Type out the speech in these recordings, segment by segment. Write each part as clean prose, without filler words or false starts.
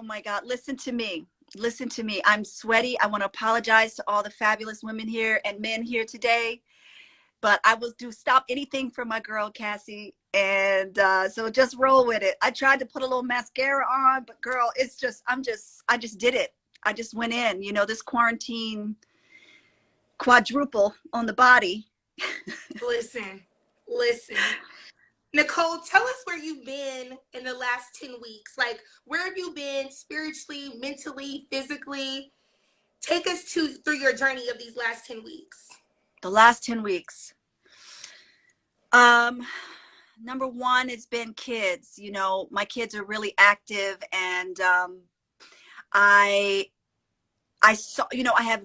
my God. Listen to me. Listen to me. I'm sweaty. I want to apologize to all the fabulous women here and men here today. But I will stop anything for my girl, Cassie. And so just roll with it. I tried to put a little mascara on, but girl, I just did it. I just went in, this quarantine quadruple on the body. Listen. Nicole, tell us where you've been in the last 10 weeks. Like, where have you been spiritually, mentally, physically? Take us through your journey of these last 10 weeks. The last 10 weeks. Number one, it's been kids. My kids are really active, and I saw, I have,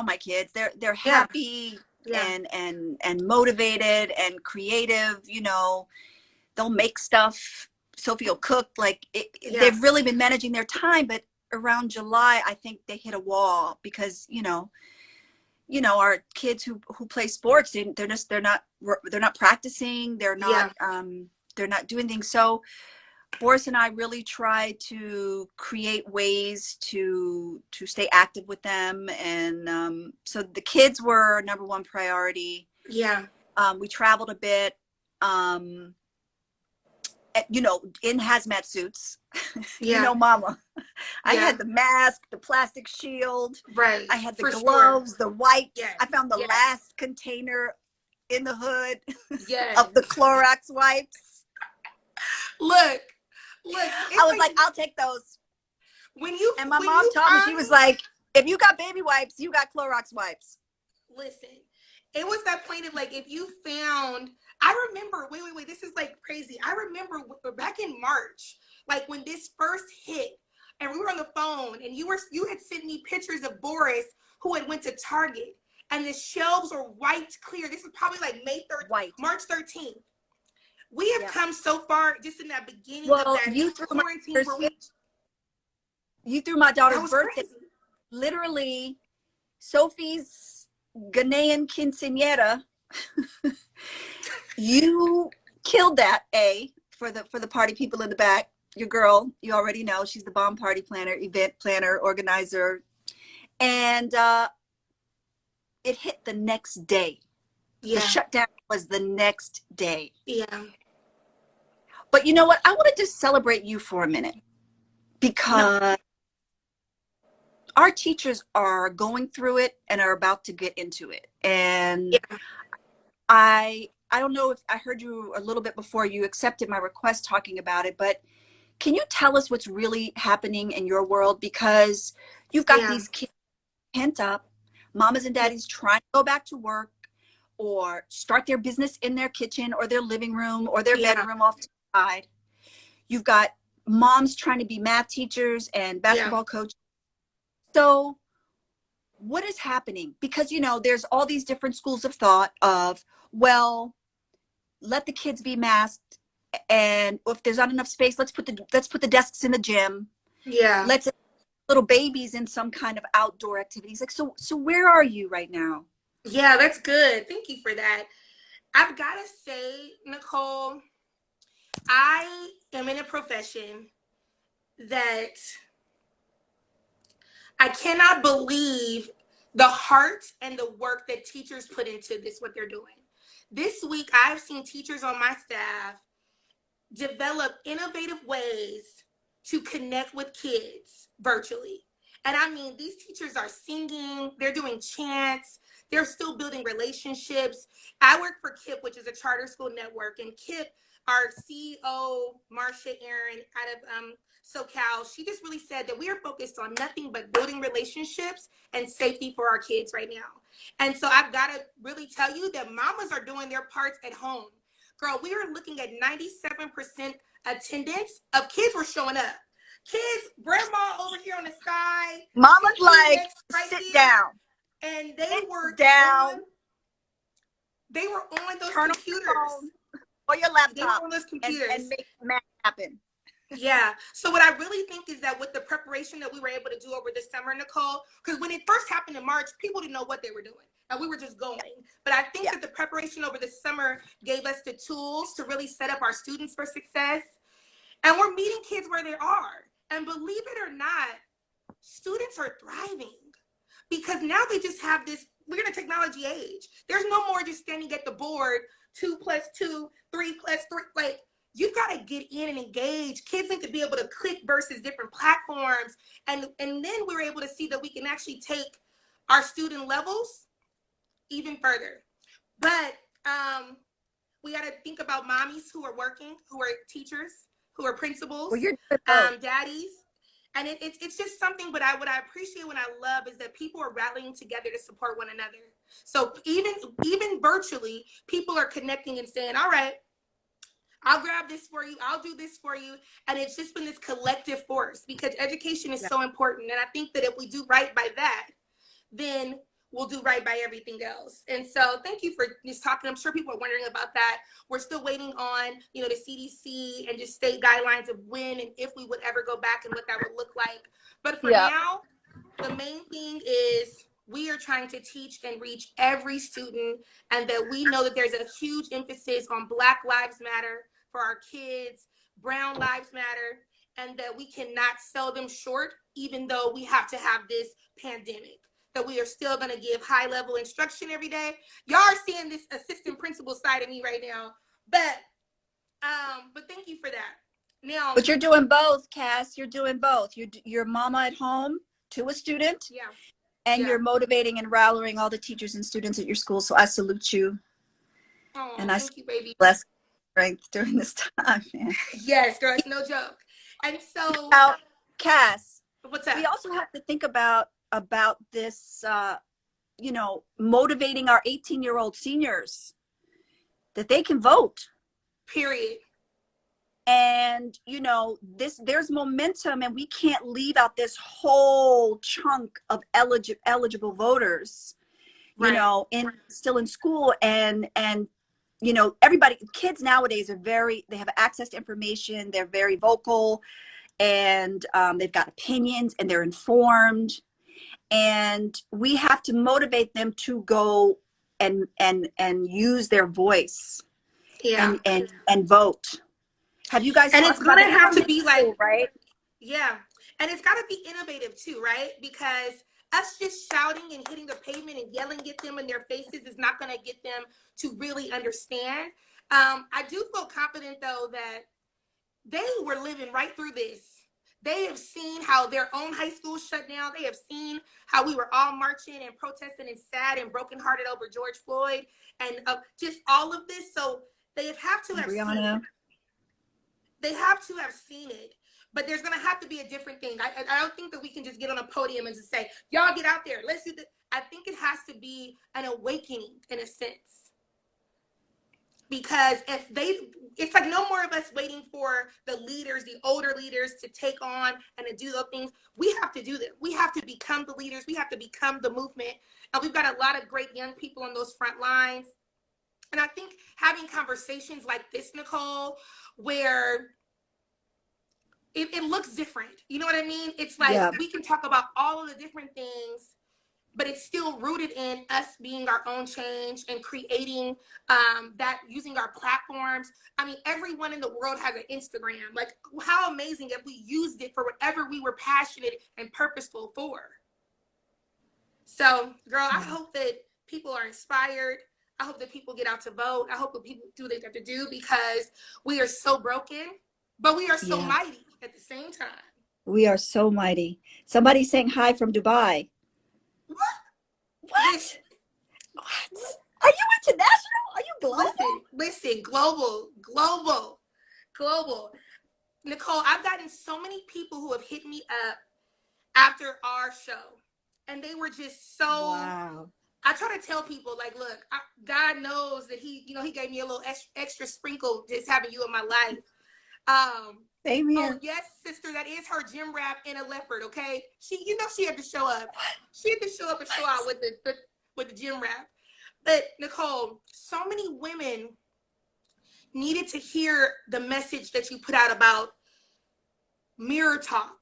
my kids, they're happy and motivated and creative, they'll make stuff. Sophie will cook. They've really been managing their time, but around July, I think they hit a wall because, our kids who play sports, they're not practicing. They're not doing things. So Boris and I really try to create ways to stay active with them. And so the kids were number one priority. Yeah. We traveled a bit, in hazmat suits. Mama. I had the mask, the plastic shield. Right. I had the gloves, the wipes. Yes. I found the last container in the hood of the Clorox wipes. Look. I was like, I'll take those. And my mom told me, she was like, if you got baby wipes, you got Clorox wipes. Listen, it was that point of like, if you found, I remember, wait, this is like crazy. I remember back in March, like when this first hit and we were on the phone and you had sent me pictures of Boris who had went to Target and the shelves were wiped clear. This is probably like March 13th. We have come so far just in that beginning of that quarantine where you threw my daughter's birthday. Crazy. Literally, Sophie's Ghanaian quinceañera. You killed that, for the party people in the back. Your girl, you already know, she's the bomb party planner, event planner, organizer. And it hit the next day. Yeah. The shutdown was the next day. Yeah. But you know what? I want to just celebrate you for a minute because our teachers are going through it and are about to get into it. And I don't know if I heard you a little bit before you accepted my request talking about it, but can you tell us what's really happening in your world? Because you've got these kids pent up, mamas and daddies trying to go back to work or start their business in their kitchen or their living room or their bedroom off to the side. You've got moms trying to be math teachers and basketball coaches. So what is happening? Because, there's all these different schools of thought of, well, let the kids be masked, and if there's not enough space, let's put the desks in the gym. Yeah. Let's little babies in some kind of outdoor activities. Like, so where are you right now? Yeah, that's good. Thank you for that. I've got to say, Nicole, I am in a profession that I cannot believe the heart and the work that teachers put into this, what they're doing. This week, I've seen teachers on my staff develop innovative ways to connect with kids virtually. And I mean, these teachers are singing, they're doing chants, they're still building relationships. I work for KIP, which is a charter school network, and KIP, our CEO, Marcia Aaron, out of SoCal, she just really said that we are focused on nothing but building relationships and safety for our kids right now. And so I've got to really tell you that mamas are doing their parts at home. Girl, we are looking at 97% attendance of kids were showing up. Kids, grandma over here on the side. Mama's like, sit down. And they were down. They were on those Turn computers. On or your laptop. They were on those computers. And make math happen. Yeah. So what I really think is that with the preparation that we were able to do over the summer, Nicole, because when it first happened in March, people didn't know what they were doing. And we were just going. But I think that the preparation over the summer gave us the tools to really set up our students for success. And we're meeting kids where they are. And believe it or not, students are thriving because now they just have this, we're in a technology age. There's no more just standing at the board, 2 plus 2, 3 plus 3. Like, you've got to get in and engage. Kids need to be able to click versus different platforms. And then we're able to see that we can actually take our student levels even further. But we got to think about mommies who are working, who are teachers, who are principals, Well, you're doing both. daddies. And it's just something, but what I appreciate, what I love is that people are rallying together to support one another. So even virtually, people are connecting and saying, all right, I'll grab this for you. I'll do this for you. And it's just been this collective force because education is so important. And I think that if we do right by that, then we'll do right by everything else. And so thank you for just talking. I'm sure people are wondering about that. We're still waiting on, the CDC and just state guidelines of when and if we would ever go back and what that would look like. But for now, the main thing is we are trying to teach and reach every student, and that we know that there's a huge emphasis on Black Lives Matter for our kids, Brown Lives Matter, and that we cannot sell them short, even though we have to have this pandemic. That we are still going to give high level instruction every day. Y'all are seeing this assistant principal side of me right now, but thank you for that. Now, but you're doing both, Cass. You're doing both. You're mama at home to a student, and you're motivating and rallying all the teachers and students at your school. So I salute you. Oh, and I thank you, baby. Bless strength during this time, man. Yes, girl, it's no joke. And so, now, Cass, what's up? We also have to think about this, motivating our 18-year-old seniors that they can vote. Period. And, there's momentum, and we can't leave out this whole chunk of eligible voters, still in school. And everybody, kids nowadays they have access to information. They're very vocal, and they've got opinions, and they're informed. And we have to motivate them to go and use their voice and vote. Have you guys? And it's going to have to be like, right? Yeah. And it's got to be innovative too, right? Because us just shouting and hitting the pavement and yelling at them in their faces is not going to get them to really understand. I do feel confident, though, that they were living right through this. They have seen how their own high school shut down. They have seen how we were all marching and protesting and sad and brokenhearted over George Floyd and just all of this. So they have to have seen it. They have to have seen it. But there's going to have to be a different thing. I don't think that we can just get on a podium and just say, y'all get out there. Let's do this. I think it has to be an awakening in a sense. Because it's like no more of us waiting for the leaders, the older leaders to take on and to do those things. We have to do them. We have to become the leaders. We have to become the movement. And we've got a lot of great young people on those front lines. And I think having conversations like this, Nicole, where it looks different. You know what I mean? It's like we can talk about all of the different things, but it's still rooted in us being our own change and creating that using our platforms. I mean, everyone in the world has an Instagram. Like, how amazing if we used it for whatever we were passionate and purposeful for. So, girl, I hope that people are inspired. I hope that people get out to vote. I hope that people do what they have to do, because we are so broken, but we are so mighty at the same time. We are so mighty. Somebody's saying hi from Dubai. What? What? Are you international? Are you global? Listen, global. Nicole, I've gotten so many people who have hit me up after our show, and they were just so. Wow. I try to tell people, like, look, God knows that he gave me a little extra sprinkle just having you in my life. Same here. Oh, yes, sister, that is her gym wrap in a leopard, okay? She had to show up. She had to show up and show out with the gym wrap. But, Nicole, so many women needed to hear the message that you put out about mirror talk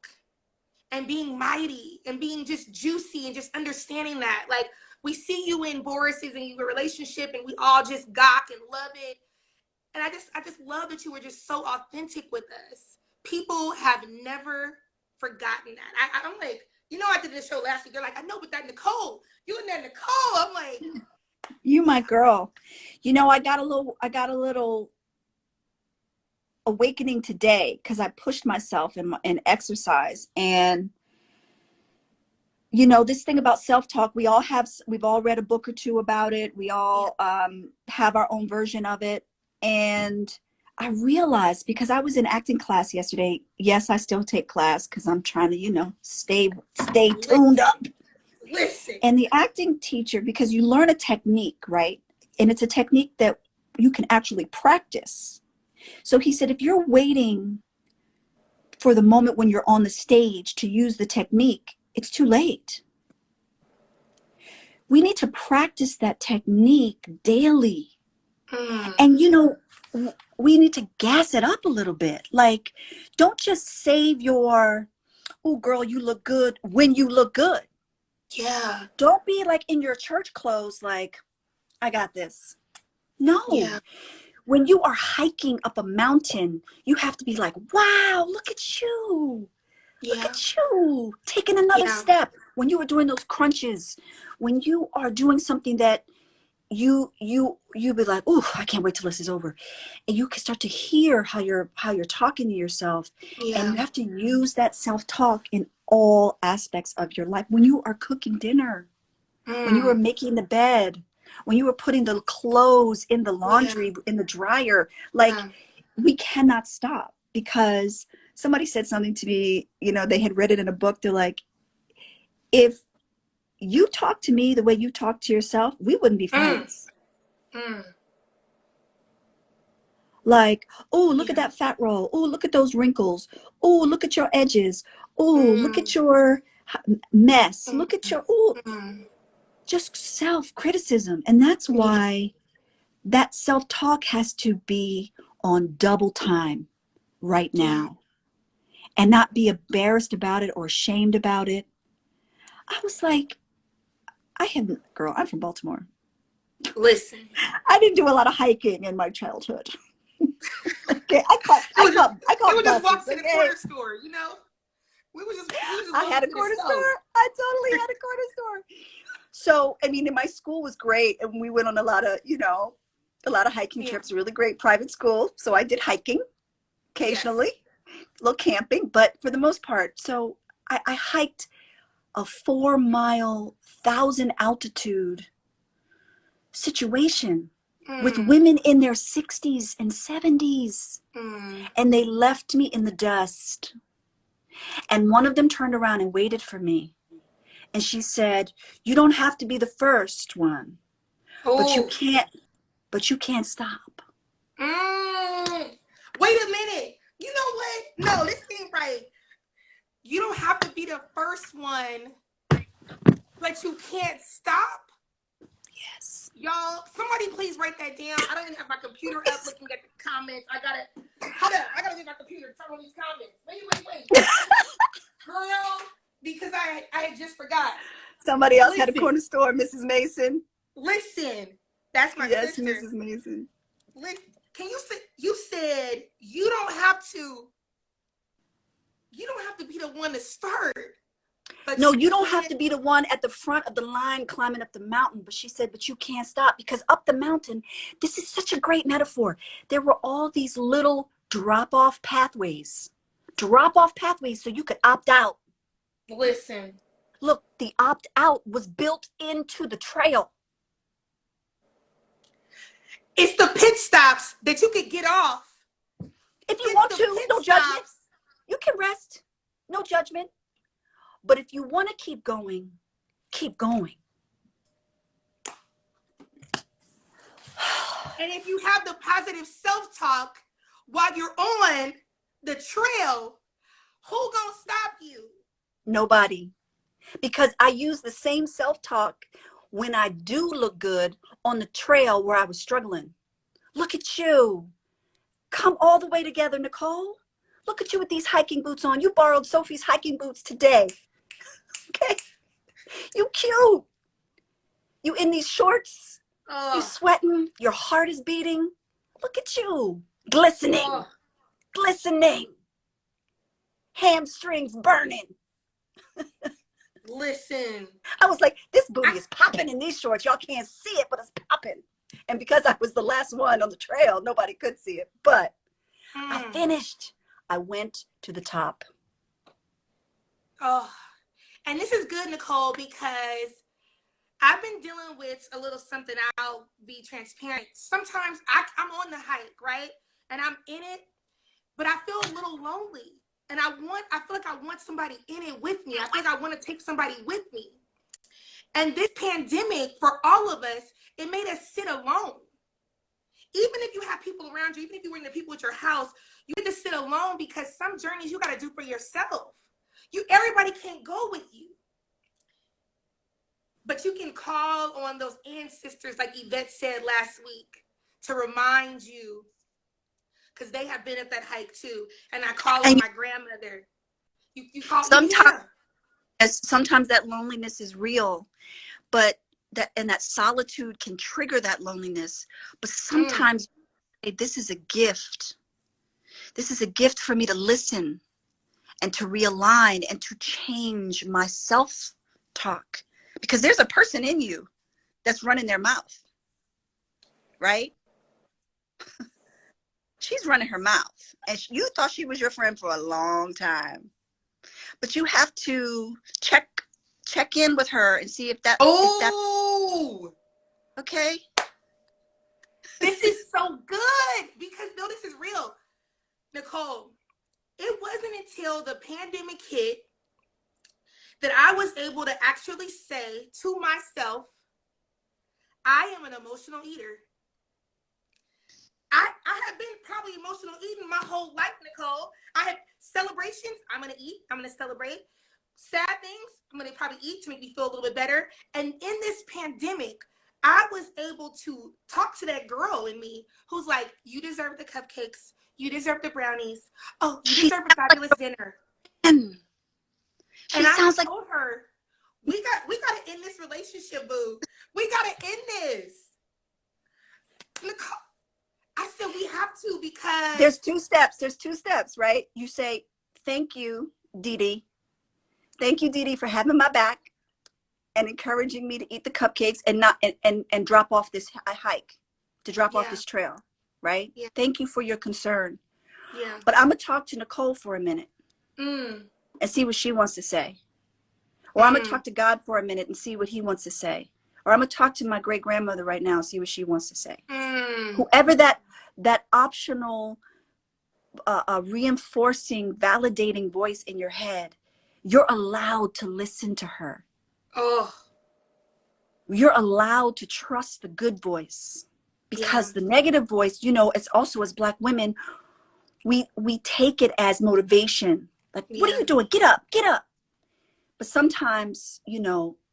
and being mighty and being just juicy and just understanding that. Like, we see you in Boris's and your relationship, and we all just gawk and love it. And I just love that you were just so authentic with us. People have never forgotten that. I'm like, you know, I did this show last week. You're like, I know, but that Nicole, you and that Nicole. I'm like, you my girl. You know, I got a little awakening today because I pushed myself in exercise. And you know, this thing about self-talk, we've all read a book or two about it. We all have our own version of it. And I realized, because I was in acting class yesterday, yes, I still take class because I'm trying to, you know, stay tuned up. Listen. And the acting teacher, because you learn a technique, right? And it's a technique that you can actually practice. So he said, if you're waiting for the moment when you're on the stage to use the technique, it's too late. We need to practice that technique daily. And, you know, we need to gas it up a little bit. Like, don't just save your, oh, girl, you look good when you look good. Yeah. Don't be like in your church clothes, like, I got this. No. Yeah. When you are hiking up a mountain, you have to be like, wow, look at you. Look at you taking another step. When you were doing those crunches, when you are doing something that you be like, oh, I can't wait till this is over. And you can start to hear how you're talking to yourself. And you have to use that self-talk in all aspects of your life. When you are cooking dinner, when you are making the bed, when you were putting the clothes in the laundry, in the dryer, like we cannot stop. Because somebody said something to me, you know, they had read it in a book. They're like, if you talk to me the way you talk to yourself, we wouldn't be friends. Like, oh, look at that fat roll. Oh, look at those wrinkles. Oh, look at your edges. Oh, look at your mess. Look at your, just self-criticism. And that's why that self-talk has to be on double time right now. And not be embarrassed about it or ashamed about it. I was like, girl, I'm from Baltimore. Listen. I didn't do a lot of hiking in my childhood. Okay, I caught just walk to the corner store, you know? We was just I had a corner store. I totally had a corner store. So, I mean, my school was great. And we went on a lot of hiking trips, really great private school. So I did hiking occasionally. A little camping, but for the most part. So I hiked a 4-mile, 1,000 altitude situation with women in their 60s and 70s. And they left me in the dust. And one of them turned around and waited for me. And she said, you don't have to be the first one, but you can't stop. Wait a minute. You know what? No, this ain't right. You don't have to be the first one, but you can't stop. Yes. Y'all, somebody please write that down. I don't even have my computer up looking at the comments. Hold up. I gotta get my computer to turn on these comments. Wait. Girl, because I had just forgot. Somebody else had a corner store, Mrs. Mason. Listen, that's my sister. Yes, Mrs. Mason. You said you don't have to be the one to start. But no, you don't have to be the one at the front of the line climbing up the mountain. But she said, but you can't stop, because up the mountain, this is such a great metaphor. There were all these little drop-off pathways so you could opt out. Listen. Look, the opt-out was built into the trail. It's the pit stops that you could get off. If you want to, no judgment. You can rest, no judgment. But if you want to keep going, keep going. And if you have the positive self-talk while you're on the trail, who gonna stop you? Nobody. Because I use the same self-talk when I do look good on the trail where I was struggling. Look at you. Come all the way together, Nicole. Look at you with these hiking boots on. You borrowed Sophie's hiking boots today. Okay. You cute. You in these shorts. You sweating. Your heart is beating. Look at you. Glistening. Glistening. hamstrings burning. Listen. I was like, this booty is popping in these shorts. Y'all can't see it, but it's popping. And because I was the last one on the trail, nobody could see it. But I finished. I went to the top. Oh, and this is good, Nicole, because I've been dealing with a little something. I'll be transparent. Sometimes I'm on the hike, right? And I'm in it, but I feel a little lonely. And I feel like I want somebody in it with me. I feel like I want to take somebody with me. And this pandemic, for all of us, it made us sit alone. Even if you have people around you, even if you were in the people at your house, you had to sit alone because some journeys you got to do for yourself. Everybody can't go with you. But you can call on those ancestors, like Yvette said last week, to remind you, because they have been at that hike too. And I call on my grandmother. You call sometimes, sometimes that loneliness is real, but that solitude can trigger that loneliness. But sometimes this is a gift. This is a gift for me to listen and to realign and to change my self-talk. Because there's a person in you that's running their mouth, right? She's running her mouth. And you thought she was your friend for a long time. But you have to check in with her and see if that... Okay? This is so good because no, this is real. Nicole, it wasn't until the pandemic hit that I was able to actually say to myself, I am an emotional eater. I have been probably emotional eating my whole life, Nicole. I have celebrations. I'm going to eat. I'm going to celebrate. Sad things, I'm going to probably eat to make me feel a little bit better. And in this pandemic, I was able to talk to that girl in me who's like, you deserve the cupcakes. You deserve the brownies. Oh, you deserve a fabulous dinner. And I told her, we got to end this relationship, boo. We got to end this. Nicole, I said we have to because... There's two steps, right? You say, thank you, Dee Dee. Thank you, Dee Dee, for having my back and encouraging me to eat the cupcakes and not and drop off this hike, to drop off this trail, right? Yeah. Thank you for your concern. Yeah. But I'm going to talk to Nicole for a minute and see what she wants to say. Or I'm going to talk to God for a minute and see what he wants to say. Or I'm going to talk to my great-grandmother right now and see what she wants to say. Whoever that optional, reinforcing, validating voice in your head, you're allowed to listen to her. Oh. You're allowed to trust the good voice. Because the negative voice, it's also, as Black women, we take it as motivation. Like, what are you doing? Get up, get up. But sometimes, you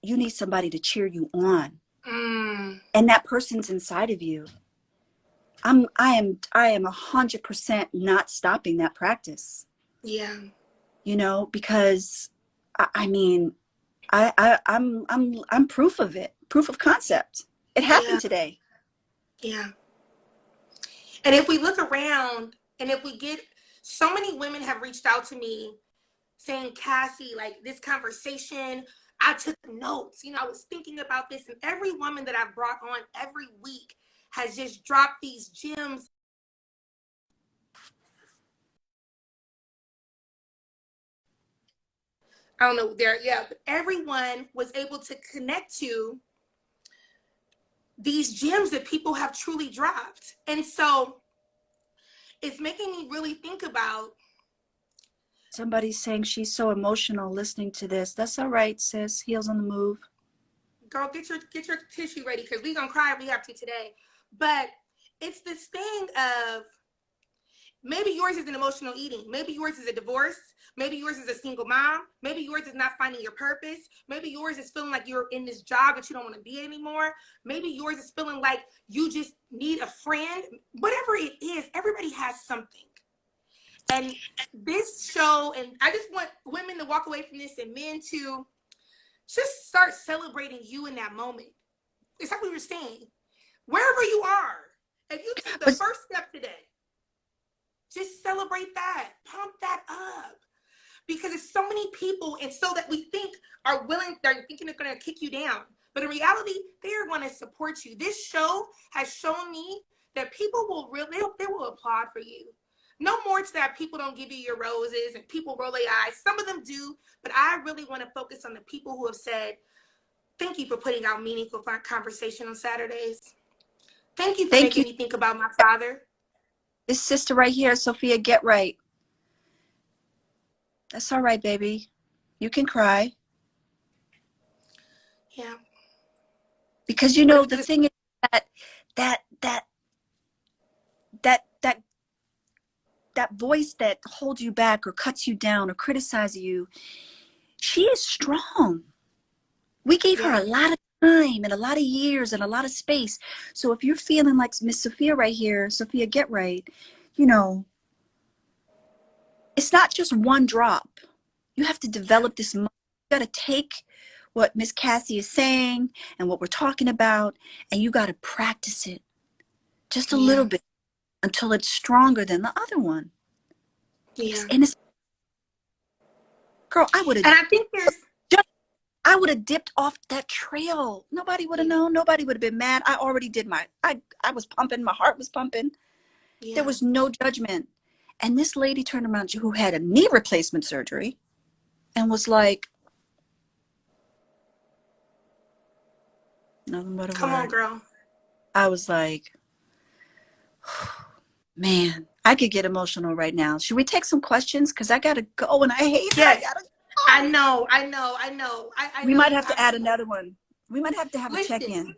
need somebody to cheer you on. And that person's inside of you. I am 100% not stopping that practice. Yeah. Because I'm proof of it. Proof of concept. It happened today. Yeah. And if we look around and if we get, so many women have reached out to me saying, Cassie, like this conversation, I took notes, I was thinking about this, and every woman that I've brought on every week has just dropped these gems. I don't know there, but everyone was able to connect to these gems that people have truly dropped. And so it's making me really think about. Somebody's saying she's so emotional listening to this. That's all right, sis. Heels on the move. Girl, get your tissue ready because we're going to cry if we have to today. But it's this thing of maybe yours is an emotional eating. Maybe yours is a divorce. Maybe yours is a single mom. Maybe yours is not finding your purpose. Maybe yours is feeling like you're in this job that you don't want to be anymore. Maybe yours is feeling like you just need a friend. Whatever it is, everybody has something. And this show, and I just want women to walk away from this and men to just start celebrating you in that moment. It's like we were saying, wherever you are, if you took the first step today, just celebrate that, pump that up. because it's so many people, and so that we think are willing, they're thinking they're going to kick you down. But in reality, they are going to support you. This show has shown me that people will really, they will applaud for you. No more to that people don't give you your roses and people roll their eyes. Some of them do, but I really want to focus on the people who have said, thank you for putting out meaningful conversation on Saturdays. Thank you for Thank making you. me think about my father. This sister right here, Sophia, get right. That's all right, baby. You can cry. Yeah. Because you know the thing is that that voice that holds you back or cuts you down or criticizes you, she is strong. We gave her a lot of time and a lot of years and a lot of space. So if you're feeling like Miss Sophia right here, Sophia, get right, you know, it's not just one drop. You have to develop this. You got to take what Miss Cassie is saying and what we're talking about, and you got to practice it just a little bit until it's stronger than the other one. Yeah. And it's, girl, I would have. And I think I would have dipped off that trail. Nobody would have known. Nobody would have been mad. I already did I was pumping. My heart was pumping. There was no judgment. And this lady turned around who had a knee replacement surgery and was like, nothing but a come word. on, girl. I was like, man, I could get emotional right now. Should we take some questions? Because I got to go and I hate it. I got to go. I know. We might have to add another one. We might have to have a check-in.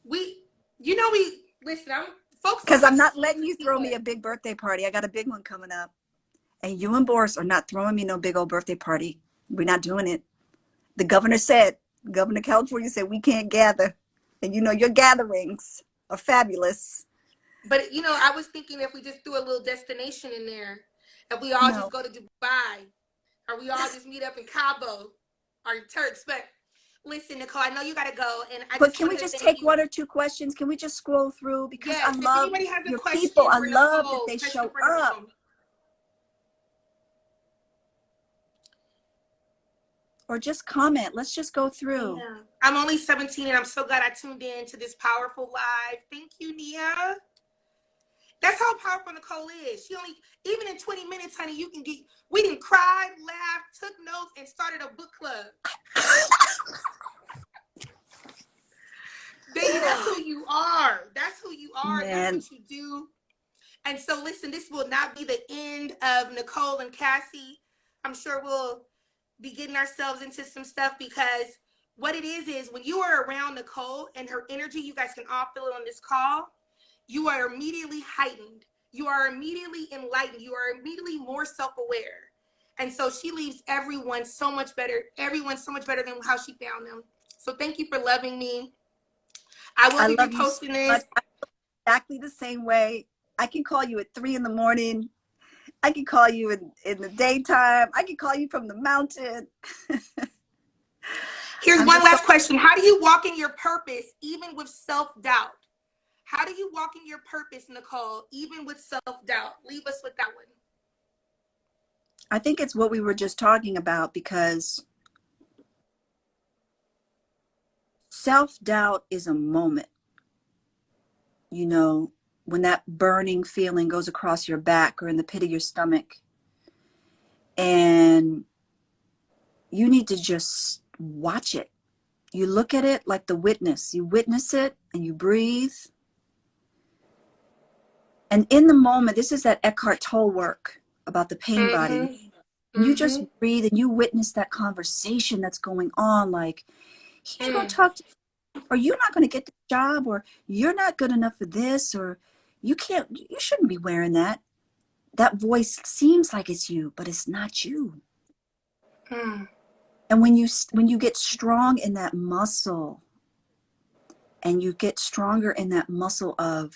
Listen, I'm folks. Because I'm not letting you throw me a big birthday party. I got a big one coming up. And you and Boris are not throwing me no big old birthday party. We're not doing it. The governor of California said we can't gather. And you know, your gatherings are fabulous. But, you know, I was thinking if we just do a little destination in there, if we all just go to Dubai, or we all just meet up in Cabo, or Turks. But listen, Nicole, I know you got to go. But can we just take one or two questions? Can we just scroll through? Because I love your people. I love that they show up. Or just comment. Let's just go through. Yeah. I'm only 17 and I'm so glad I tuned in to this powerful live. Thank you, Nia. That's how powerful Nicole is. She only, even in 20 minutes, honey, you can get, we didn't cry, laughed, took notes, and started a book club. Baby, that's who you are. That's who you are. Man. That's what you do. And so, listen, this will not be the end of Nicole and Cassie. I'm sure we'll be getting ourselves into some stuff, because what it is when you are around Nicole and her energy, you guys can all feel it on this call, you are immediately heightened. You are immediately enlightened. You are immediately more self-aware. And so she leaves everyone so much better than how she found them. So thank you for loving me. I will be posting this. Exactly the same way. I can call you at 3 a.m. I can call you in the daytime. I can call you from the mountain. Here's one last question. How do you walk in your purpose even with self-doubt? How do you walk in your purpose, Nicole, even with self-doubt? Leave us with that one. I think it's what we were just talking about, because self-doubt is a moment. You know, when that burning feeling goes across your back or in the pit of your stomach, and you need to just watch it. You look at it like the witness. You witness it and you breathe. And in the moment, this is that Eckhart Tolle work about the pain body. You just breathe and you witness that conversation that's going on. Like, he ain't gonna talk to you, or you're not gonna get the job, or you're not good enough for this, or you shouldn't be wearing that. That voice seems like it's you, but it's not you. And when you get strong in that muscle, and you get stronger in that muscle of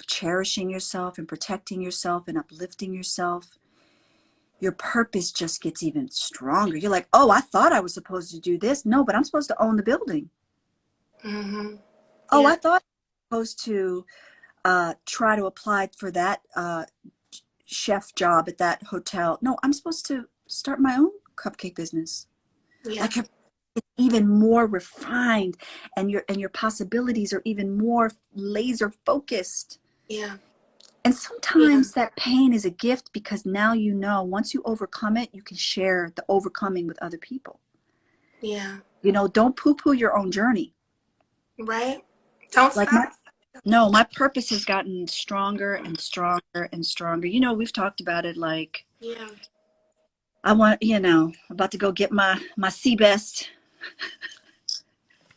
cherishing yourself and protecting yourself and uplifting yourself, your purpose just gets even stronger. You're like, oh, I thought I was supposed to do this. No, but I'm supposed to own the building. Oh, I thought I was supposed to try to apply for that chef job at that hotel. No, I'm supposed to start my own cupcake business. Yeah. Like, you're even more refined, and your possibilities are even more laser focused. Yeah. And Yeah. sometimes that pain is a gift, because now you know, once you overcome it, you can share the overcoming with other people. Yeah. You know, don't poo-poo your own journey. Right? Don't Like, stop. my purpose has gotten stronger and stronger and stronger. You know, we've talked about it. Like, Yeah. I want, about to go get my sea best.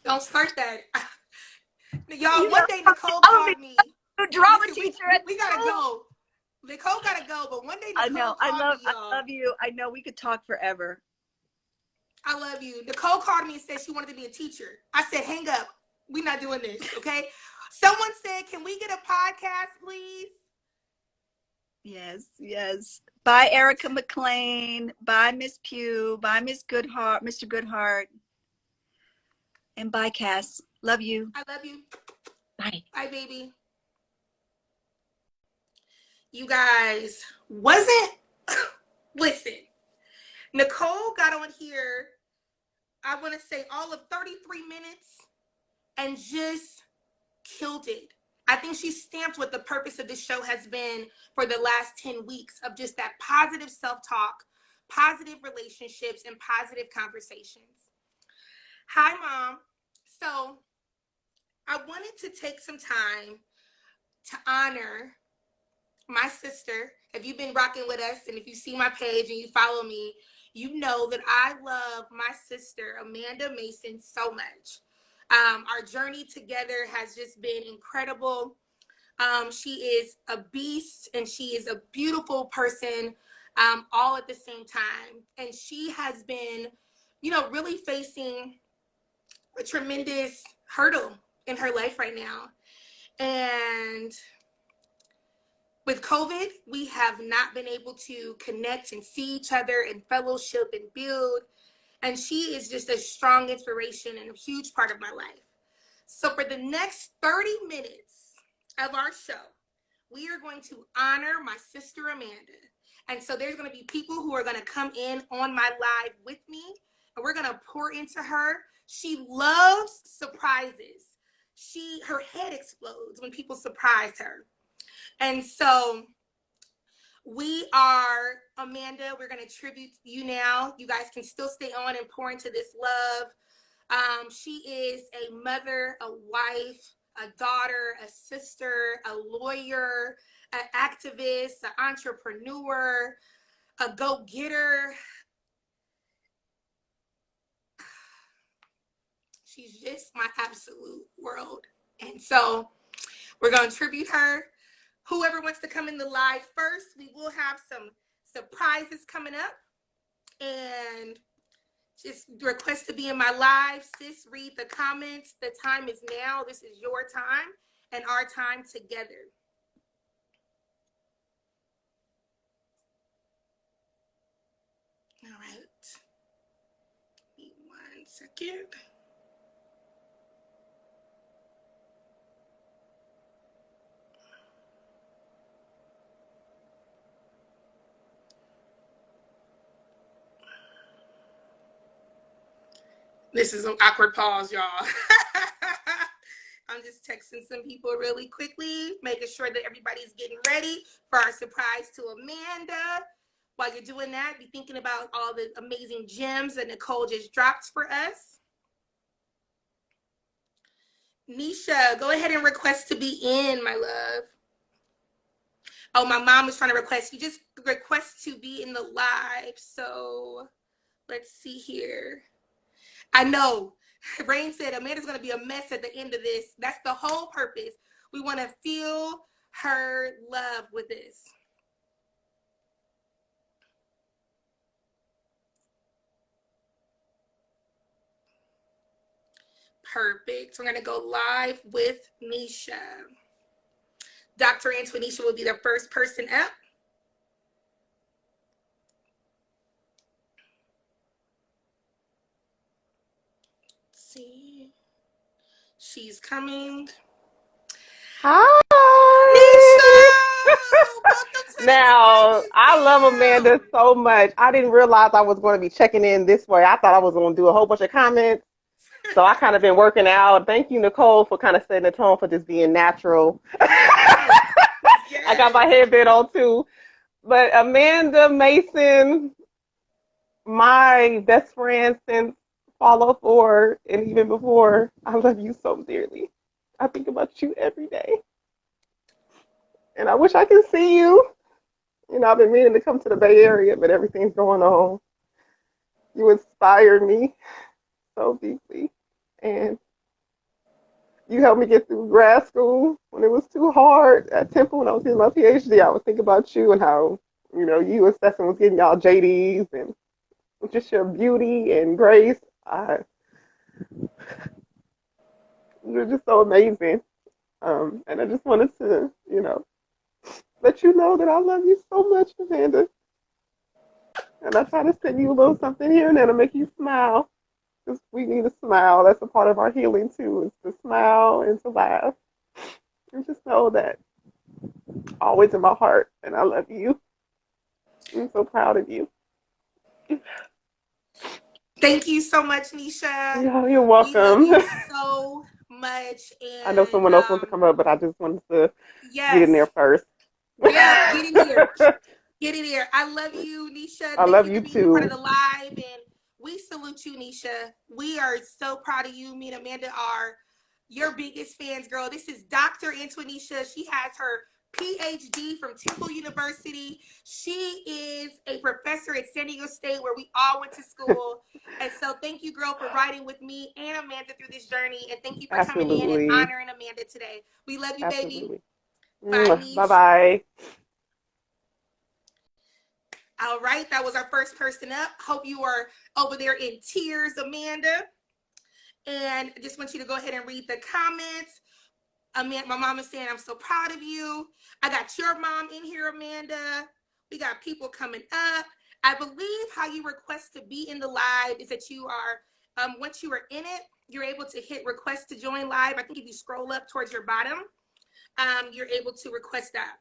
Don't start that. Y'all, You one know, day Nicole I'm called me. a drama Listen, teacher at we gotta school. go. Nicole gotta go, but one day I Nicole know. I called love. me, I y'all. love you. I know we could talk forever. I love you. Nicole called me and said she wanted to be a teacher. I said, hang up. We're not doing this, okay? Someone said, can we get a podcast, please? Yes, yes. Bye, Erica McLean. Bye, Miss Pugh. Bye, Miss Goodhart, Mr. Goodhart. And bye, Cass. Love you. I love you. Bye. Bye, baby. You guys, wasn't, listen, Nicole got on here, I want to say all of 33 minutes, and just killed it. I think she stamped what the purpose of this show has been for the last 10 weeks, of just that positive self-talk, positive relationships, and positive conversations. Hi, Mom. So I wanted to take some time to honor my sister. If you've been rocking with us, and if you see my page and you follow me, you know that I love my sister, Amanda Mason, so much. Our journey together has just been incredible. She is a beast, and she is a beautiful person, all at the same time. And she has been, really facing a tremendous hurdle in her life right now. And with COVID, we have not been able to connect and see each other and fellowship and build. And she is just a strong inspiration and a huge part of my life. So for the next 30 minutes of our show, we are going to honor my sister Amanda. And so there's going to be people who are going to come in on my live with me, and we're going to pour into her. She loves surprises. Her head explodes when people surprise her. And so Amanda, we're going to tribute you now. You guys can still stay on and pour into this love. She is a mother, a wife, a daughter, a sister, a lawyer, an activist, an entrepreneur, a go-getter. She's just my absolute world. And so we're going to tribute her. Whoever wants to come in the live first, we will have some surprises coming up. And just request to be in my live. Sis, read the comments. The time is now. This is your time and our time together. All right. Give me 1 second. This is an awkward pause, y'all. I'm just texting some people really quickly, making sure that everybody's getting ready for our surprise to Amanda. While you're doing that, be thinking about all the amazing gems that Nicole just dropped for us. Nisha, go ahead and request to be in, my love. Oh, my mom was trying to request. You just request to be in the live. So let's see here. I know. Rain said Amanda's going to be a mess at the end of this. That's the whole purpose. We want to feel her love with this. Perfect. So we're going to go live with Nisha. Dr. Antonisha will be the first person up. Let's see. She's coming. Hi. Nisha! Welcome to Now, I love Amanda you. so much. I didn't realize I was going to be checking in this way. I thought I was going to do a whole bunch of comments. So I kind of been working out. Thank you, Nicole, for kind of setting the tone for just being natural. Yes. I got my Yes. headband on too. But Amanda Mason, my best friend since Follow 4 and even before, I love you so dearly. I think about you every day. And I wish I could see you. You know, I've been meaning to come to the Bay Area, but everything's going on. You inspired me so deeply. And you helped me get through grad school when it was too hard at Temple when I was getting my PhD. I would think about you and how, you know, you and Stefan was getting y'all JDs and just your beauty and grace. You're just so amazing. And I just wanted to, you know, let you know that I love you so much, Amanda. And I try to send you a little something here and then to make you smile. Because we need a smile. That's a part of our healing too, is to smile and to laugh. And just know that always in my heart. And I love you. I'm so proud of you. Thank you so much, Nisha. Yeah, you're We love welcome. you so much. I know And someone else wants to come up, but I just wanted to get in there yes, first. yeah, get in here. Get in here. I love you, Nisha. I Thank love you for you being a part of too. the live. And we salute you, Nisha. We are so proud of you. Me and Amanda are your biggest fans, girl. This is Dr. Antoinisha. She has her PhD from Temple University. She is a professor at San Diego State, where we all went to school. And so thank you, girl, for riding with me and Amanda through this journey. And thank you for coming in and Absolutely. honoring Amanda today. We love you, baby. Absolutely. Bye, Bye Niche. bye. All right, that was our first person up. Hope you are over there in tears, Amanda. And I just want you to go ahead and read the comments. Amanda, my mom is saying, I'm so proud of you. I got your mom in here, Amanda. We got people coming up. I believe how you request to be in the live is that you are, once you are in it, you're able to hit request to join live. I think if you scroll up towards your bottom, you're able to request that.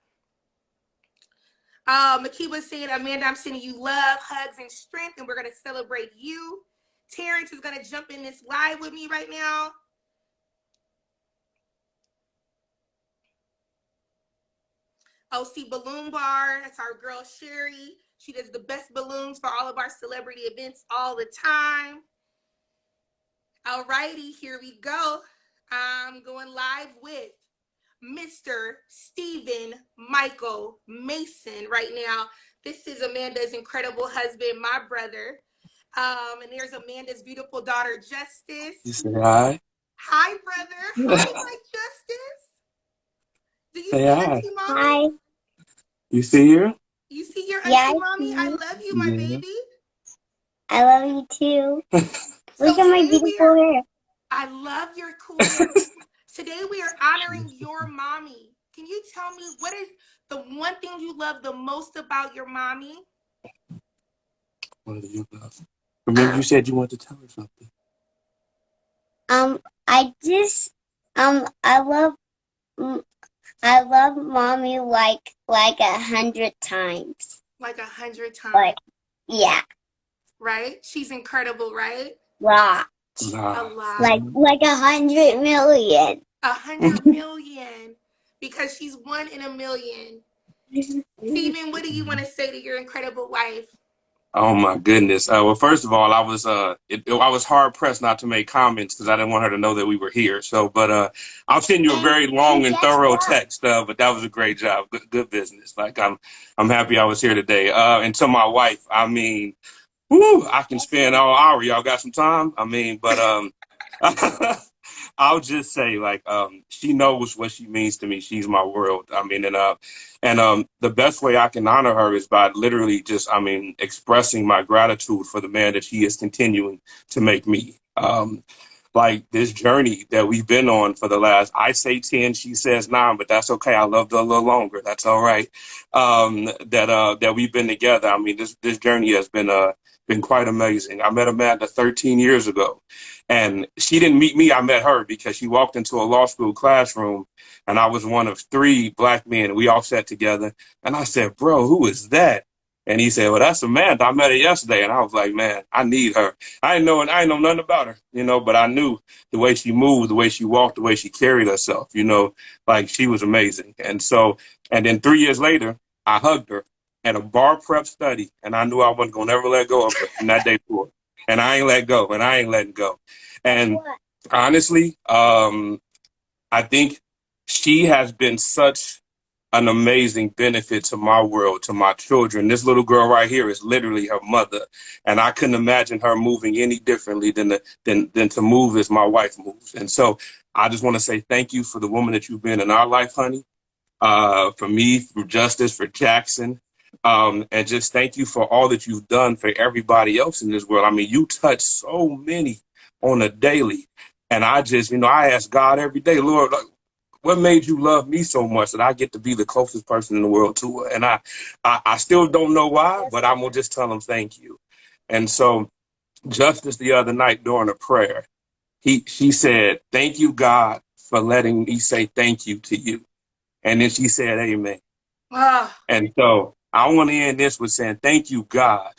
Makiba said, Amanda, I'm sending you love, hugs, and strength, and we're going to celebrate you. Terrence is going to jump in this live with me right now. OC Balloon Bar, that's our girl Sherry. She does the best balloons for all of our celebrity events all the time. All righty, here we go. I'm going live with Mr. Stephen Michael Mason right now. This is Amanda's incredible husband, my brother. And there's Amanda's beautiful daughter, Justice. You say hi. Hi, brother. Hi, my Justice. Do you Say see hi. Auntie Mommy? Hi. You see her? You see your Auntie Yeah, Mommy? I love you, my Yeah. baby. I love you too. So Look at my today we beautiful are, hair. I love your cool hair. Today we are honoring your mommy. Can you tell me what is the one thing you love the most about your mommy? What do you love? Remember you said you wanted to tell her something. I just, I love, I love mommy like 100 times. Like 100 times. Like, yeah, Right? She's incredible, right? lot. A lot. Like 100 million. 100 million. Because she's one in a million. Stephen, what do you want to say to your incredible wife? Oh my goodness. Well, first of all, I was hard pressed not to make comments because I didn't want her to know that we were here. So, but I'll send you a very long and thorough text. But that was a great job. Good business. Like I'm happy I was here today. And to my wife, I mean, whoo, I can spend all hour. Y'all got some time? I mean, but I'll just say, like, she knows what she means to me. She's my world. I mean, and the best way I can honor her is by literally just, I mean, expressing my gratitude for the man that she is continuing to make me. Like this journey that we've been on for the last, I say 10, she says 9, but that's okay. I loved her a little longer. That's all right. That we've been together. I mean, this journey has been been quite amazing. I met Amanda 13 years ago, and she didn't meet me. I met her because she walked into a law school classroom, and I was one of 3 Black men, and we all sat together. And I said, bro, who is that? And he said, well, that's Amanda. I met her yesterday. And I was like, man, I need her. I didn't know nothing about her, but I knew the way she moved, the way she walked, the way she carried herself, like she was amazing. And then 3 years later, I hugged her at a bar prep study, and I knew I wasn't going to ever let go of her from that day forward. And I ain't let go, and I ain't letting go. And honestly, I think she has been such an amazing benefit to my world, to my children. This little girl right here is literally her mother, and I couldn't imagine her moving any differently than to move as my wife moves. And so I just want to say thank you for the woman that you've been in our life, honey. For me, for Justice, for Jackson, and just thank you for all that you've done for everybody else in this world. I mean, you touch so many on a daily, and I just, I ask God every day, Lord, what made you love me so much that I get to be the closest person in the world to her? And I still don't know why, but I'm gonna just tell him thank you. And so, Justice the other night during a prayer, she said, "Thank you, God, for letting me say thank you to you." And then she said, "Amen." Ah, And so I want to end this with saying, "Thank you, God,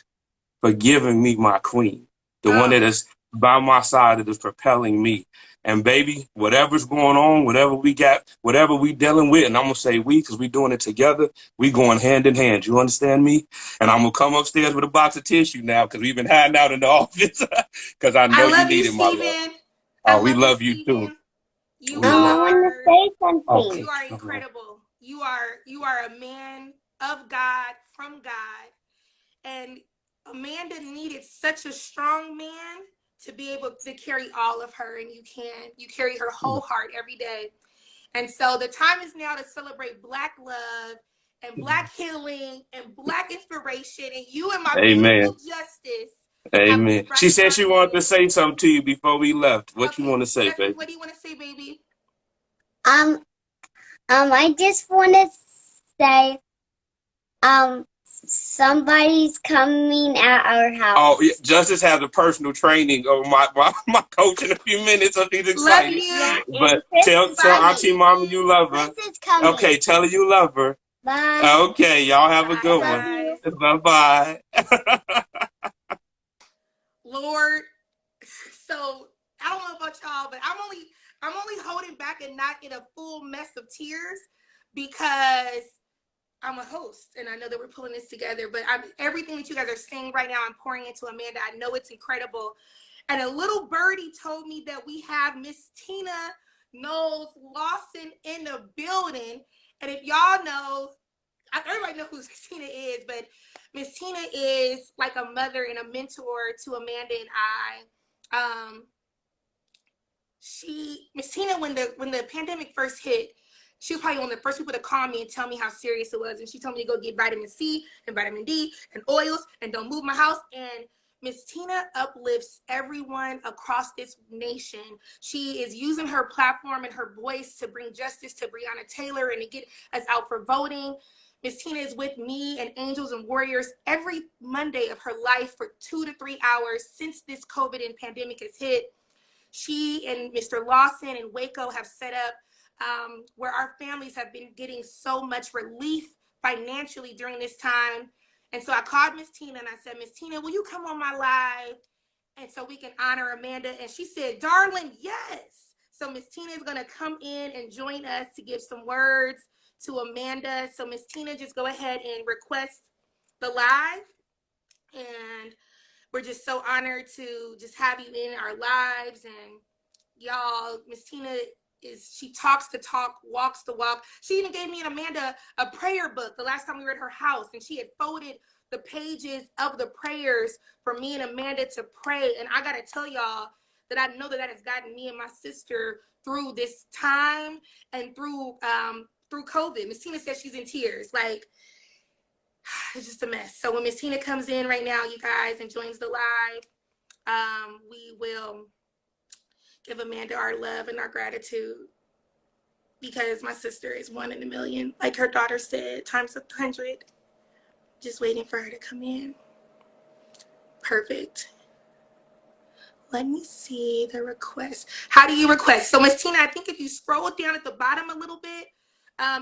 for giving me my queen, the one that ah. is by my side, that is propelling me." And baby, whatever's going on, whatever we got, whatever we dealing with, and I'm gonna say we, because we doing it together, we going hand in hand. You understand me? And I'm gonna come upstairs with a box of tissue now, because we've been hiding out in the office, because I know I you love you, need it, my love. Stephen. I Oh, we love you, love you too. Stephen. You We I love. want to are say something. you Okay. are All right. incredible. You are a man of God, from God. And Amanda needed such a strong man to be able to carry all of her, and you carry her whole heart every day. And so the time is now to celebrate Black love and Black healing and Black inspiration. And you and my beautiful Amen. Justice have this Amen. She bright said she time wanted to together. say something to you before we left. What you Okay, want to say, Justice, baby? what do you want to say, baby? Um, I just want to say, somebody's coming at our Oh, house. yeah, Justice has a personal training of my coach in a few minutes, so she's Love excited. Yeah, you. and But Chris is tell Bye, coming. Auntie Mama Stephen. you love Chris her. is coming. Okay, tell her you love her. Bye. Okay, y'all have a Bye, I good love one. you. guys. Bye-bye. Lord, so I don't know about y'all, but I'm only holding back and not in a full mess of tears because I'm a host and I know that we're pulling this together. But everything that you guys are saying right now, I'm pouring into Amanda. I know it's incredible. And a little birdie told me that we have Miss Tina Knowles Lawson in the building. And if y'all know, everybody knows who Tina is, but Miss Tina is like a mother and a mentor to Amanda and I. Miss Tina, when the pandemic first hit, she was probably one of the first people to call me and tell me how serious it was. And she told me to go get vitamin C and vitamin D and oils and don't move my house. And Miss Tina uplifts everyone across this nation. She is using her platform and her voice to bring justice to Breonna Taylor and to get us out for voting. Miss Tina is with me and Angels and Warriors every Monday of her life for 2 to 3 hours since this COVID and pandemic has hit. She and Mr. Lawson and Waco have set up where our families have been getting so much relief financially during this time. And so I called Miss Tina and I said, Miss Tina, will you come on my live? And so we can honor Amanda. And she said, darling, yes. So Miss Tina is going to come in and join us to give some words to Amanda. So Miss Tina, just go ahead and request the live. And we're just so honored to just have you in our lives. And y'all, Miss Tina she talks the talk, walks the walk. She even gave me and Amanda a prayer book the last time we were at her house, and she had folded the pages of the prayers for me and Amanda to pray. And I gotta tell y'all that I know that has gotten me and my sister through this time and through COVID. Miss Tina says she's in tears. Like, it's just a mess. So when Miss Tina comes in right now, you guys, and joins the live, we will give Amanda our love and our gratitude because my sister is 1 in a million, like her daughter said, times 100. Just waiting for her to come in. Perfect. Let me see the request. How do you request? So Miss Tina, I think if you scroll down at the bottom a little bit,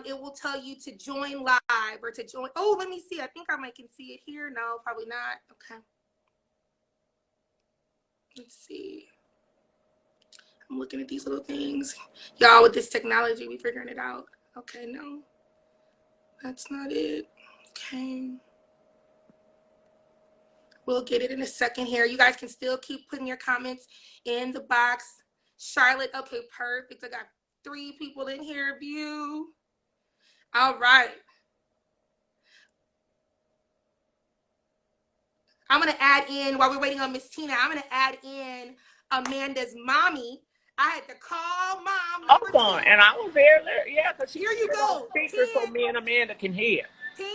it will tell you to join live or to join. Oh, let me see. I think I might can see it here. No, probably not. Okay. Let's see. I'm looking at these little things. Y'all, with this technology, we figuring it out. Okay, no. That's not it. Okay. We'll get it in a second here. You guys can still keep putting your comments in the box. Charlotte, okay, perfect. I got 3 people in here. View. All right. I'm going to add in, while we're waiting on Miss Tina, I'm going to add in Amanda's mommy. I had to call mom number 10. And I was there, yeah, because she Here put you it on go. speaker 10, so me and Amanda can hear. 10,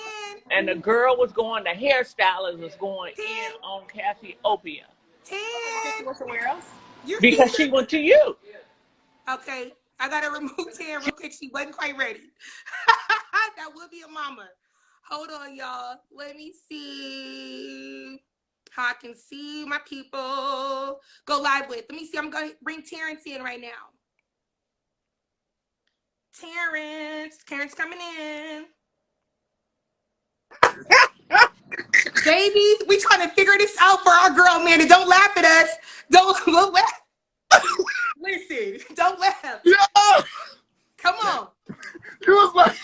And the girl was going, the hairstylist was going 10, in on Kasiopia. 10. She went somewhere else? You Because she went to you. Okay, I gotta remove 10 real quick. She wasn't quite ready. That would be a mama. Hold on, y'all. Let me see how I can see my people. Go live with. Let me see. I'm gonna bring Terrence in right now. Terrence coming in. Baby, we trying to figure this out for our girl, man. And don't laugh at us. Don't laugh. Listen, don't laugh. Yeah. Come on. He was like,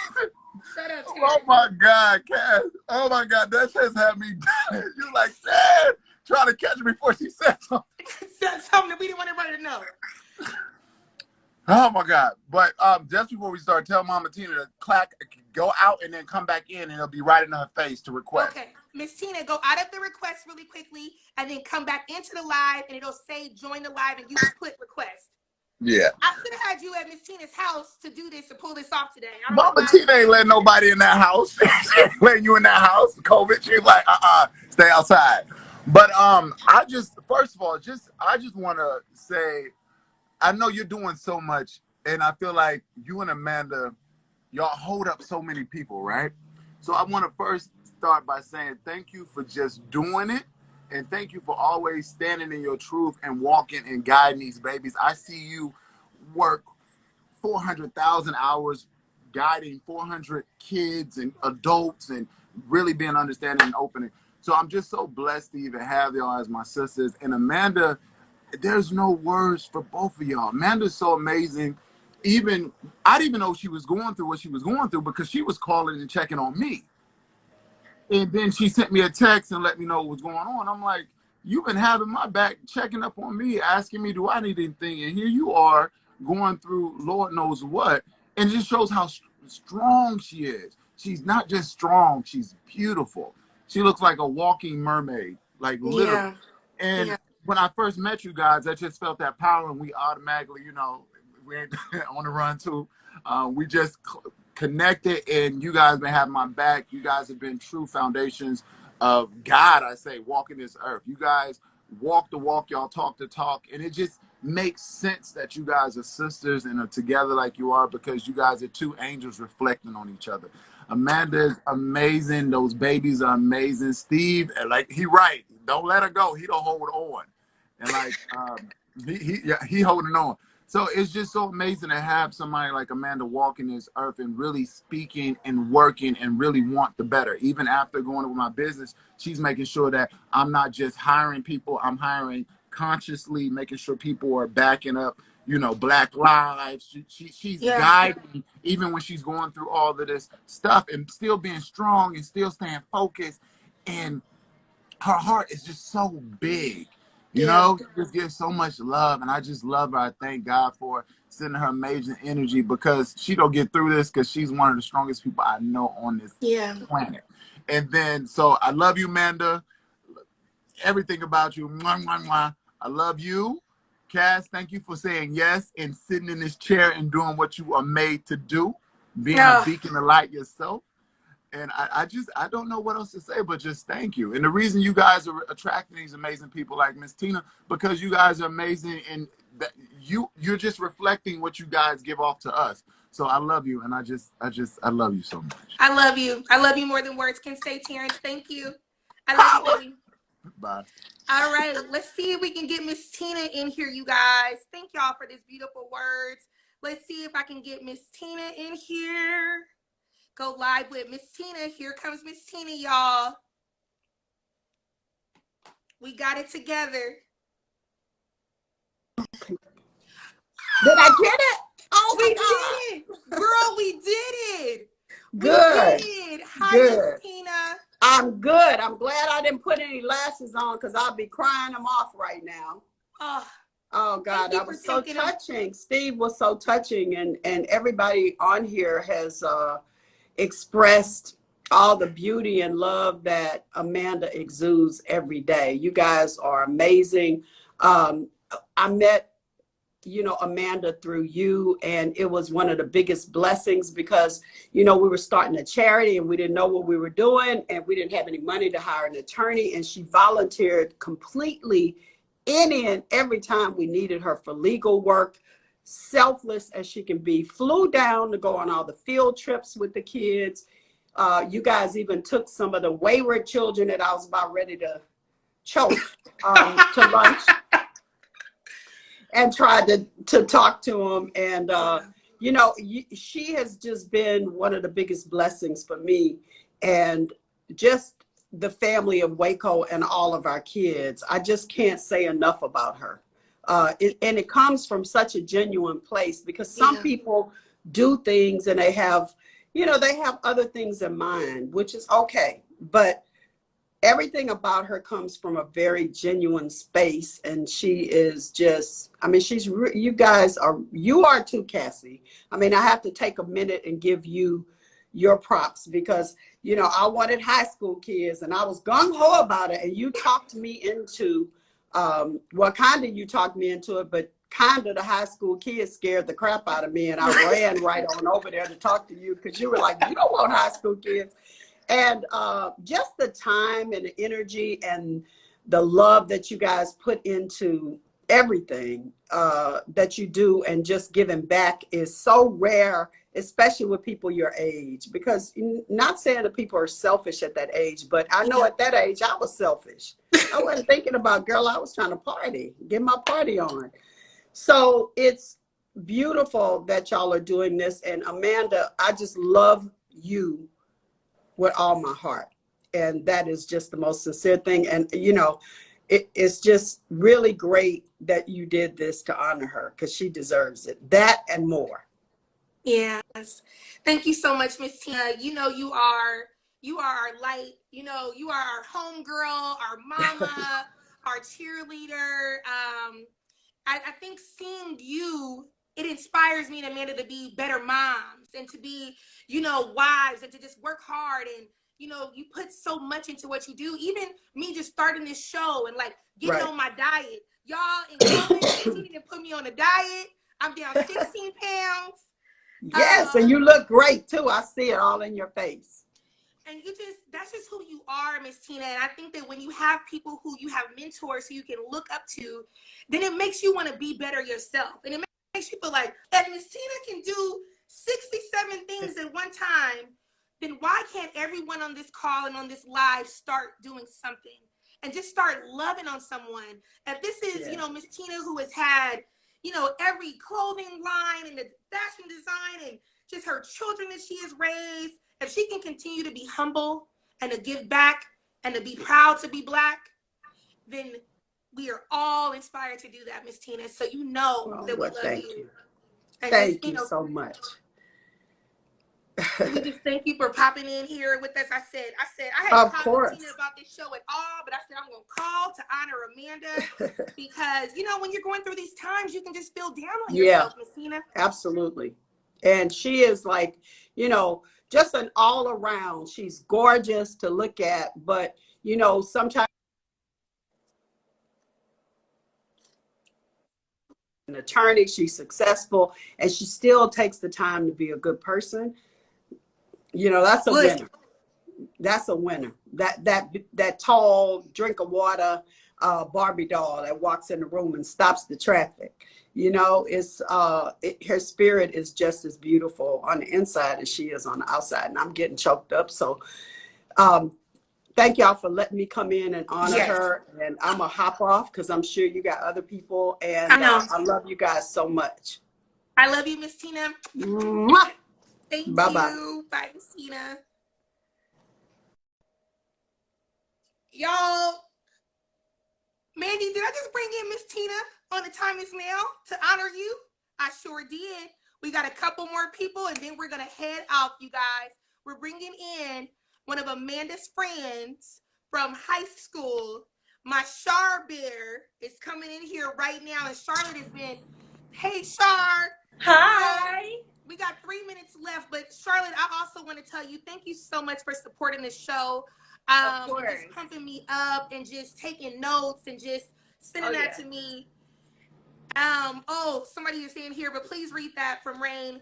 Shut up, Terrence. oh my God, Cass. Oh my God, that just had me dying. You like, Dad, trying to catch me before she said something. Said something that we didn't want everybody to know. Oh my God. But just before we start, tell Mama Tina to go out and then come back in and it'll be right in her face to request. Okay. Miss Tina, go out of the request really quickly and then come back into the live and it'll say join the live and you put request. Yeah. I should have had you at Miss Tina's house to do this and pull this off today. Mama Tina ain't letting nobody in that house. She ain't letting you in that house. COVID, she's like, stay outside. But I just, first of all, I just want to say, I know you're doing so much, and I feel like you and Amanda, y'all hold up so many people, right? So I want to first start by saying thank you for just doing it, and thank you for always standing in your truth and walking and guiding these babies. I see you work 400,000 hours guiding 400 kids and adults and really being understanding and opening. So I'm just so blessed to even have y'all as my sisters. And Amanda, there's no words for both of y'all. Amanda's so amazing. I didn't even know she was going through what she was going through because she was calling and checking on me. And then she sent me a text and let me know what was going on. I'm like, you've been having my back, checking up on me, asking me, do I need anything? And here you are going through Lord knows what. And it just shows how strong she is. She's not just strong, she's beautiful. She looks like a walking mermaid, like literally. Yeah. And when I first met you guys, I just felt that power, and we automatically, we ain't on the run too. We just connected, and you guys been having my back. You guys have been true foundations of God, I say, walking this earth. You guys walk the walk, y'all talk the talk, and it just makes sense that you guys are sisters and are together like you are because you guys are 2 angels reflecting on each other. Amanda is amazing. Those babies are amazing. Steve, like, he right. Don't let her go. He don't hold on. And like he holding on. So it's just so amazing to have somebody like Amanda walking this earth and really speaking and working and really want the better. Even after going with my business, she's making sure that I'm not just hiring people, I'm hiring consciously, making sure people are backing up, Black lives. She's guiding even when she's going through all of this stuff and still being strong and still staying focused. And her heart is just so big. She just gives so much love, and I just love her. I thank God for sending her amazing energy because she don't get through this because she's one of the strongest people I know on this planet. And then, so I love you, Amanda. Everything about you. Mwah, mwah, mwah. I love you. Cass, thank you for saying yes and sitting in this chair and doing what you are made to do, being a beacon of light yourself. And I don't know what else to say, but just thank you. And the reason you guys are attracting these amazing people like Miss Tina, because you guys are amazing and that you're just reflecting what you guys give off to us. So I love you. And I love you so much. I love you. I love you more than words can say, Terrence. Thank you. I love you, baby. Bye. All right, let's see if we can get Miss Tina in here, you guys. Thank y'all for these beautiful words. Let's see if I can get Miss Tina in here. Go live with Miss Tina. Here comes Miss Tina, y'all. We got it together. Did I get it? Oh We my did it. Girl, we did it. God. We did. Hi, Miss Good. Tina. I'm good. I'm glad I didn't put any lashes on because I'll be crying them off right now. Oh, Oh God, you that for was so taking them. touching. Steve was so touching, and everybody on here has expressed all the beauty and love that Amanda exudes every day. You guys are amazing. I met Amanda through you, and it was one of the biggest blessings because we were starting a charity and we didn't know what we were doing and we didn't have any money to hire an attorney, and she volunteered completely any and every time we needed her for legal work, selfless as she can be. Flew down to go on all the field trips with the kids. You guys even took some of the wayward children that I was about ready to choke to lunch and tried to talk to them. And, she has just been one of the biggest blessings for me. And just the family of Waco and all of our kids, I just can't say enough about her. And it comes from such a genuine place because some people do things and they have other things in mind, which is okay. But everything about her comes from a very genuine space, and she is just, you are too, Cassie. I have to take a minute and give you your props because I wanted high school kids and I was gung-ho about it, and you talked me into you talked me into it, but kind of the high school kids scared the crap out of me, and I ran right on over there to talk to you because you were like, you don't want high school kids. And just the time and the energy and the love that you guys put into everything that you do, and just giving back is so rare, especially with people your age. Because not saying that people are selfish at that age, but I know at that age I was selfish. I wasn't thinking about, girl, I was trying to party, get my party on. So it's beautiful that y'all are doing this. And Amanda, I just love you with all my heart, and that is just the most sincere thing. And it's just really great that you did this to honor her because she deserves it, that and more. Yes, thank you so much, Miss Tina. You are our light. You are our homegirl, our mama, our cheerleader. I think seeing you, it inspires me and Amanda to be better moms and to be, wives, and to just work hard. And, you put so much into what you do. Even me just starting this show and like getting on my diet. Y'all encouraged Tina to put me on a diet. I'm down 16 pounds. Yes, and you look great too. I see it all in your face. And that's just who you are, Miss Tina. And I think that when you have people who you have mentors who you can look up to, then it makes you want to be better yourself. And it makes you feel like, if Miss Tina can do 67 things at one time, then why can't everyone on this call and on this live start doing something and just start loving on someone? If this is, Miss Tina, who has had, every clothing line and the fashion design and just her children that she has raised, if she can continue to be humble and to give back and to be proud to be Black, then we are all inspired to do that, Miss Tina. So that we love you. And thank you so much. We just thank you for popping in here with us. I said I hadn't called Tina about this show at all, but I said I'm gonna call to honor Amanda because when you're going through these times, you can just feel down on yourself, Miss Tina. Absolutely. And she is like, just an all around. She's gorgeous to look at, but sometimes an attorney, she's successful, and she still takes the time to be a good person. That's a winner. That's a winner. That tall drink of water Barbie doll that walks in the room and stops the traffic. Her spirit is just as beautiful on the inside as she is on the outside, and I'm getting choked up. So thank y'all for letting me come in and honor Yes. her. And I'm going to hop off because I'm sure you got other people. And I know. I love you guys so much. I love you, Miss Tina. Mwah. Thank Bye-bye. you. Bye, Miss Tina. Y'all, Mandy, did I just bring in Miss Tina on The Time Is Now to honor you? I sure did. We got a couple more people, and then we're going to head out, you guys. We're bringing in one of Amanda's friends from high school. My Char Bear is coming in here right now, and Charlotte has been, hey, Char. Hi. We got 3 minutes left, but Charlotte, I also want to tell you, thank you so much for supporting the show. Of course. And just pumping me up and just taking notes and just sending that to me. Somebody is saying here, but please read that from Rain.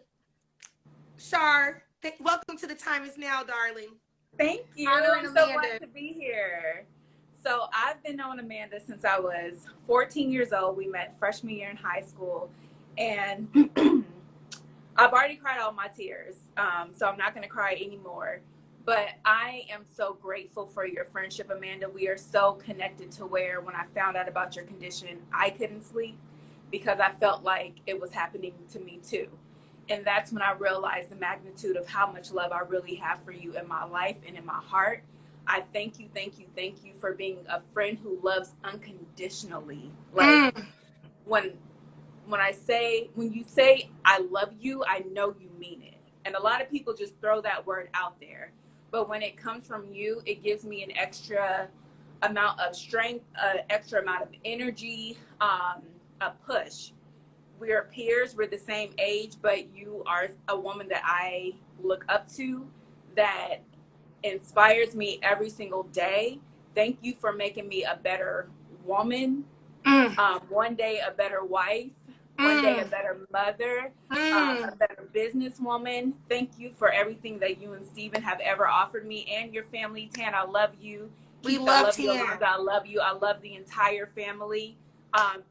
Char, welcome to The Time Is Now, darling. Thank you. Honoring I'm so Amanda. glad to be here. So I've been knowing Amanda since I was 14 years old. We met freshman year in high school, and I've already cried all my tears, so I'm not going to cry anymore. But I am so grateful for your friendship, Amanda. We are so connected to where when I found out about your condition, I couldn't sleep because I felt like it was happening to me too. And that's when I realized the magnitude of how much love I really have for you in my life and in my heart. I thank you for being a friend who loves unconditionally. Like when you say I love you, I know you mean it. And a lot of people just throw that word out there. But when it comes from you, it gives me an extra amount of strength, an extra amount of energy, a push. We're peers, we're the same age, but you are a woman that I look up to, that inspires me every single day. Thank you for making me a better woman, one day a better wife, one day a better mother, a better businesswoman. Thank you for everything that you and Steven have ever offered me and your family. Tan, I love you. We Keith, love I love you. Tan. Alonzo, I love you. I love the entire family.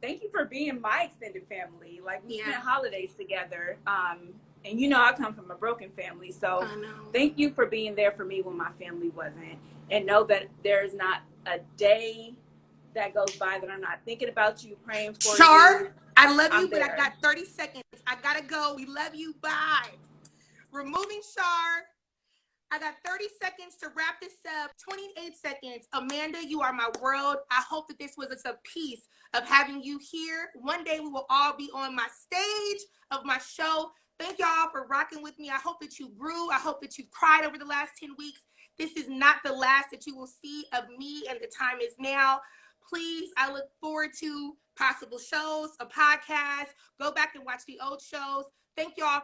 Thank you for being my extended family. Like, we spent holidays together. And you know, I come from a broken family. So thank you for being there for me when my family wasn't. And know that there's not a day that goes by that I'm not thinking about you, praying for you. Char, I love you, I'm but there. I got 30 seconds. I gotta go. We love you. Bye. Removing Char. I got 30 seconds to wrap this up. 28 seconds. Amanda, you are my world. I hope that this was a piece of having you here. One day we will all be on my stage of my show. Thank y'all for rocking with me. I hope that you grew. I hope that you cried over the last 10 weeks. This is not the last that you will see of me, and The Time Is Now. Please, I look forward to possible shows, a podcast. Go back and watch the old shows. Thank y'all.